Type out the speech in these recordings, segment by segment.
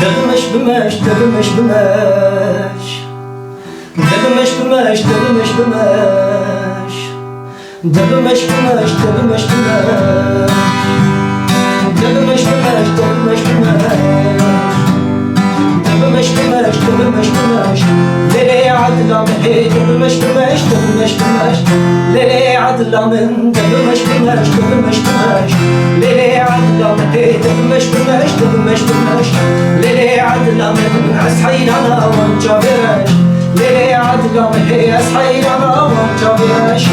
دبمش بمش دبمش بمش دبمش بمش دبمش بمش دبمش بمش دبمش بمش دبمش بمش دبمش بمش دبمش بمش دبمش بمش ليلي عدلا من دبمش بمش دبمش بمش ليلي عدلا من دبمش بمش دبمش بمش ليلي عدلا من دبمش بمش دبمش بمش ليلي عدلا من أصحين أنا وانجابش ليلي عدلا من أصحين أنا وانجابش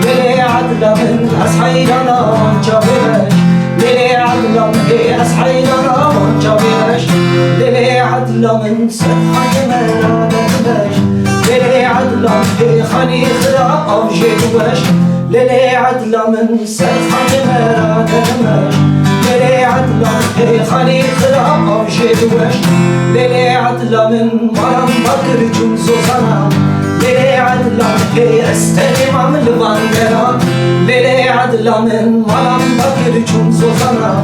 ليلي عدلا من أصحين أنا وانجابش ليلي عدلا من أصحين أنا وانجابش ليلي عدلا من سرحة مرا دبش ليلي عدلا من خاني خرا أو جيبش ليلي عدلا من سرحة مرا دبش ليلي عدلا من خاني خرا أو جيبش ليلي عدلا من مرام بكر جمزو صنع ليلي عدلا من أستلم من البندرة ليلي عدلا من مرام بكر جمزو صنع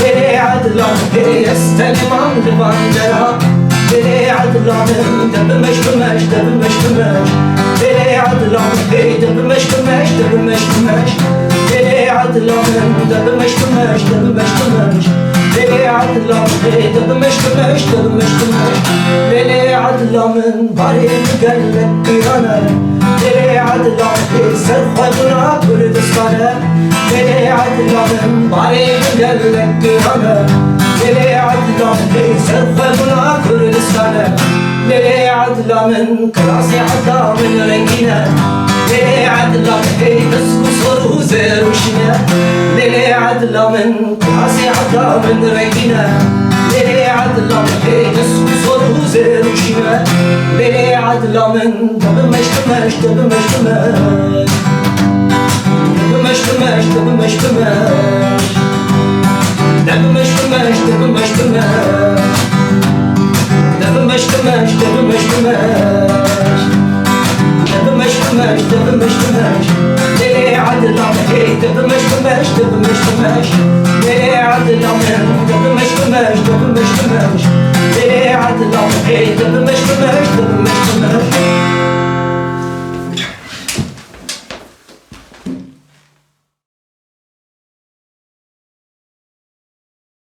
ليلي عدلا من أستلم من البندرة ليلي عدلا من دبمش بمش دبمش بمش ليلي عدلا من دبمش بمش دبمش بمش ليلي عدلا من دبمش بمش دبمش بمش ليلي عدلا من دبمش بمش دبمش بمش ليلي عدلا من باري مقلق قيانا ليلي عدلا من سرخوتنا كردستانا ليلي عدلا من باري مقلق قيانا ليلي عدلا من سرخوتنا كردستانا ليلي عدلا من كراسي عدا من رنجينا ليلي عدلا من تسكو صرو زير وشنا ليلي عدلا من كراسي عدا من رنجينا ليلي عدلا من تسكو صرو زير وشنا ليلي عدلا من دبمش بمش دبمش بمش دبمش بمش دبمش بمش دبمش بمش دبمش بمش دبمش بمش دبمش بمش دبمش بمش دبمش بمش ليلي عدلا من دبمش بمش دبمش بمش ليلي عدلا من دبمش بمش دبمش بمش ليلي عدلا من دبمش بمش دبمش